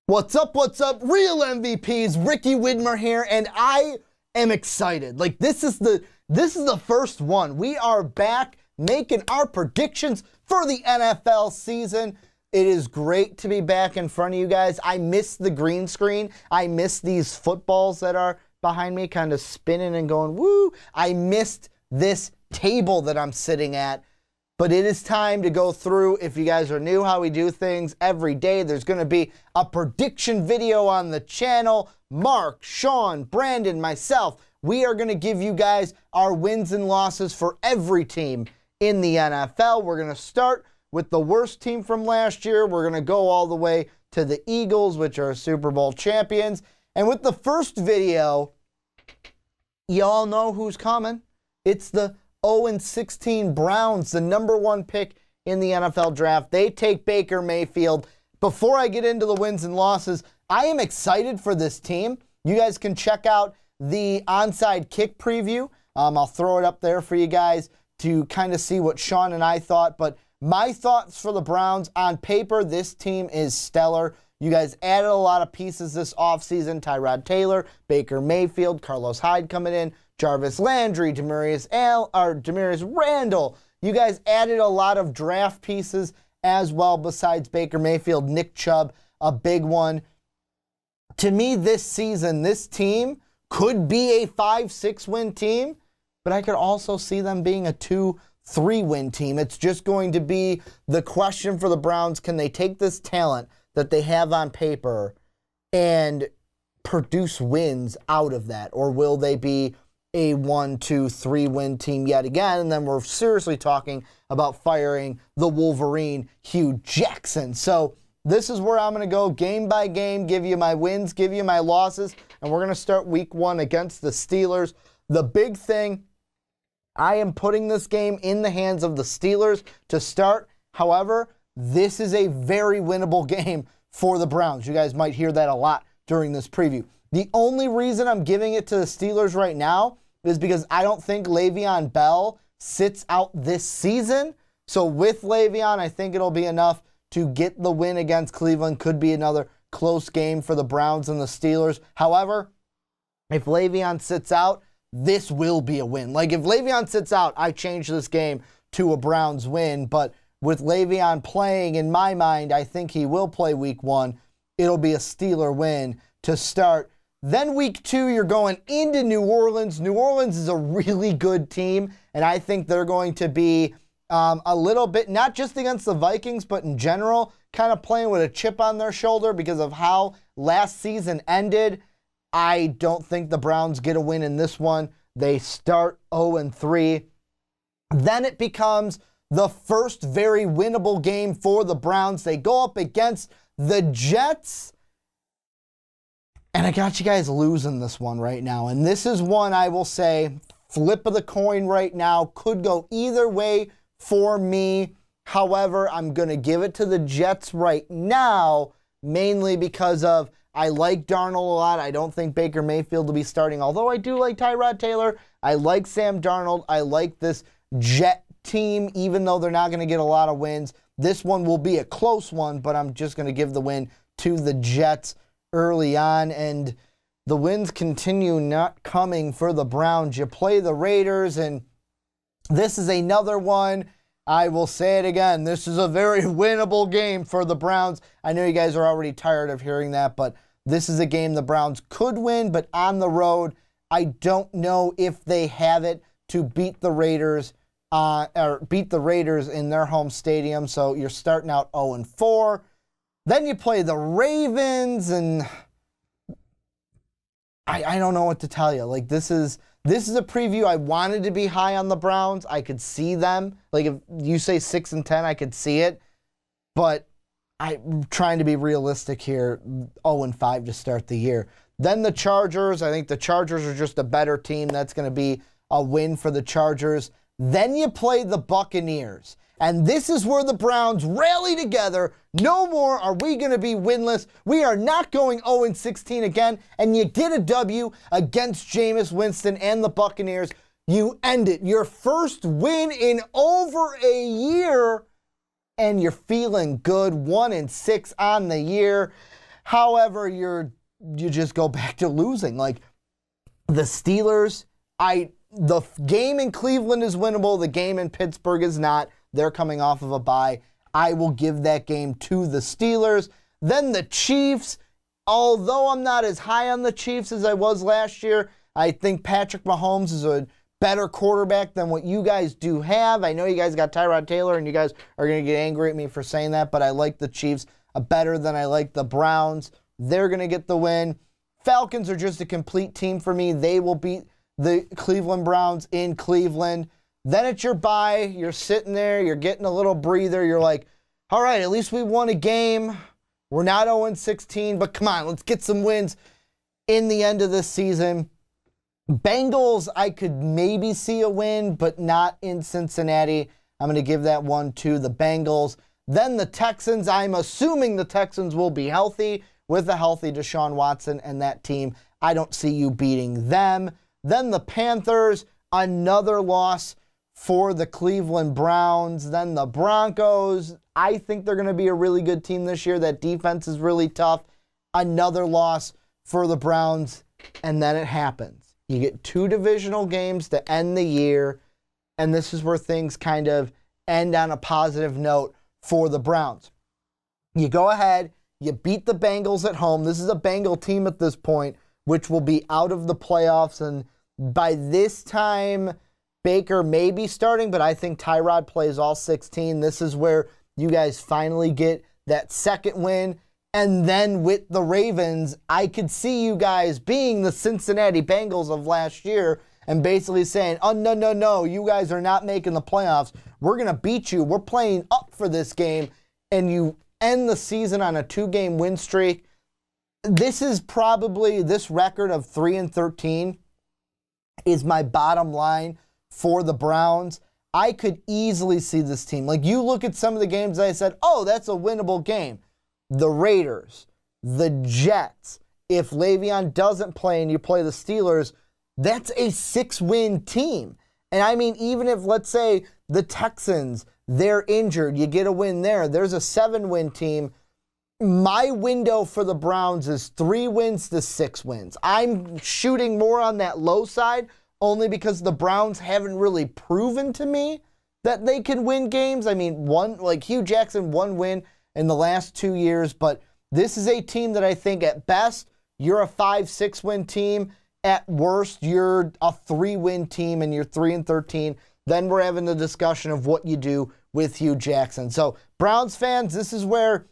What's up? What's up? Real MVPs, Ricky Widmer here, and I am excited. Like this is the first one. We are back making our predictions for the NFL season. It is great to be back in front of you guys. I miss the green screen. I miss these footballs that are behind me kind of spinning and going woo. I missed this table that I'm sitting at. But it is time to go through, if you guys are new, how we do things every day. There's going to be a prediction video on the channel. Mark, Sean, Brandon, myself, we are going to give you guys our wins and losses for every team in the NFL. We're going to start with the worst team from last year. We're going to go all the way to the Eagles, which are Super Bowl champions. And with the first video, y'all know who's coming. It's the 0-16 Browns, the #1 pick in the NFL draft. They take Baker Mayfield. Before I get into the wins and losses, I am excited for this team. You guys can check out the onside kick preview. I'll throw it up there for you guys to kind of see what Sean and I thought. But my thoughts for the Browns, on paper, this team is stellar. You guys added a lot of pieces this offseason. Tyrod Taylor, Baker Mayfield, Carlos Hyde coming in, Jarvis Landry, Demarius Randall. You guys added a lot of draft pieces as well besides Baker Mayfield. Nick Chubb, a big one. To me, this season, this team could be a 5-6 win team, but I could also see them being a 2-3 win team. It's just going to be the question for the Browns. Can they take this talent that they have on paper and produce wins out of that? Or will they be a 1-2-3 win team yet again? And then we're seriously talking about firing the Wolverine, Hugh Jackson. So this is where I'm going to go game by game, give you my wins, give you my losses, and we're going to start week 1 against the Steelers. The big thing, I am putting this game in the hands of the Steelers to start. However, this is a very winnable game for the Browns. You guys might hear that a lot during this preview. The only reason I'm giving it to the Steelers right now is because I don't think Le'Veon Bell sits out this season. So with Le'Veon, I think it'll be enough to get the win against Cleveland. Could be another close game for the Browns and the Steelers. However, if Le'Veon sits out, this will be a win. Like if Le'Veon sits out, I change this game to a Browns win. But with Le'Veon playing, in my mind, I think he will play week 1. It'll be a Steeler win to start. Then week 2, you're going into New Orleans. New Orleans is a really good team, and I think they're going to be a little bit, not just against the Vikings, but in general, kind of playing with a chip on their shoulder because of how last season ended. I don't think the Browns get a win in this one. They start 0-3. Then it becomes the first very winnable game for the Browns. They go up against the Jets. And I got you guys losing this one right now. And this is one I will say, flip of the coin right now. Could go either way for me. However, I'm going to give it to the Jets right now, mainly because of I like Darnold a lot. I don't think Baker Mayfield will be starting, although I do like Tyrod Taylor. I like Sam Darnold. I like this Jet team, even though they're not going to get a lot of wins. This one will be a close one, but I'm just going to give the win to the Jets early on, and the wins continue not coming for the Browns. You play the Raiders, and this is another one. I will say it again. This is a very winnable game for the Browns. I know you guys are already tired of hearing that, but this is a game the Browns could win, but on the road, I don't know if they have it to beat the Raiders in their home stadium. So you're starting out 0-4. Then you play the Ravens, and I don't know what to tell you. Like this is a preview. I wanted to be high on the Browns. I could see them. Like if you say 6-10, I could see it. But I'm trying to be realistic here. 0-5 to start the year. Then the Chargers. I think the Chargers are just a better team. That's going to be a win for the Chargers. Then you play the Buccaneers. And this is where the Browns rally together. No more are we going to be winless. We are not going 0-16 again. And you get a W against Jameis Winston and the Buccaneers. You end it. Your first win in over a year. And you're feeling good. 1-6 on the year. However, you just go back to losing. Like the Steelers, the game in Cleveland is winnable. The game in Pittsburgh is not. They're coming off of a bye. I will give that game to the Steelers. Then the Chiefs, although I'm not as high on the Chiefs as I was last year, I think Patrick Mahomes is a better quarterback than what you guys do have. I know you guys got Tyrod Taylor, and you guys are going to get angry at me for saying that, but I like the Chiefs better than I like the Browns. They're going to get the win. Falcons are just a complete team for me. They will beat the Cleveland Browns in Cleveland. Then it's your bye. You're sitting there. You're getting a little breather. You're like, all right, at least we won a game. We're not 0-16, but come on, let's get some wins in the end of this season. Bengals, I could maybe see a win, but not in Cincinnati. I'm going to give that one to the Bengals. Then the Texans, I'm assuming the Texans will be healthy with a healthy Deshaun Watson and that team. I don't see you beating them. Then the Panthers, another loss for the Cleveland Browns. Then the Broncos, I think they're going to be a really good team this year. That defense is really tough. Another loss for the Browns, and then it happens. You get 2 divisional games to end the year, and this is where things kind of end on a positive note for the Browns. You go ahead, you beat the Bengals at home. This is a Bengal team at this point, which will be out of the playoffs, and by this time, Baker may be starting, but I think Tyrod plays all 16. This is where you guys finally get that second win. And then with the Ravens, I could see you guys being the Cincinnati Bengals of last year and basically saying, oh, no, you guys are not making the playoffs. We're going to beat you. We're playing up for this game. And you end the season on a 2-game win streak. This is probably, this record of 3-13 is my bottom line for the Browns. I could easily see this team. Like, you look at some of the games I said, oh, that's a winnable game. The Raiders, the Jets, if Le'Veon doesn't play and you play the Steelers, that's a 6-win team. And I mean, even if, let's say, the Texans, they're injured, you get a win there, there's a 7-win team. My window for the Browns is 3 wins to 6 wins. I'm shooting more on that low side only because the Browns haven't really proven to me that they can win games. I mean, like Hugh Jackson, 1 win in the last 2 years, but this is a team that I think at best, you're a 5-6 win team. At worst, you're a 3-win team and you're 3-13. Then we're having the discussion of what you do with Hugh Jackson. So Browns fans, this is where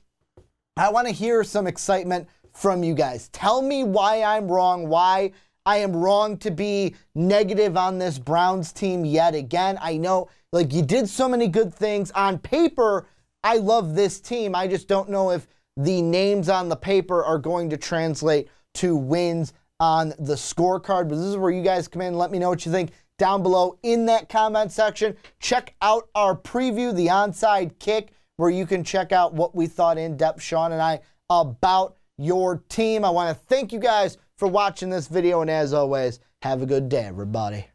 I want to hear some excitement from you guys. Tell me why I'm wrong, why I am wrong to be negative on this Browns team yet again. I know, like, you did so many good things. On paper, I love this team. I just don't know if the names on the paper are going to translate to wins on the scorecard. But this is where you guys come in and let me know what you think down below in that comment section. Check out our preview, the onside kick, where you can check out what we thought in depth, Sean and I, about your team. I want to thank you guys for watching this video, and as always, have a good day, everybody.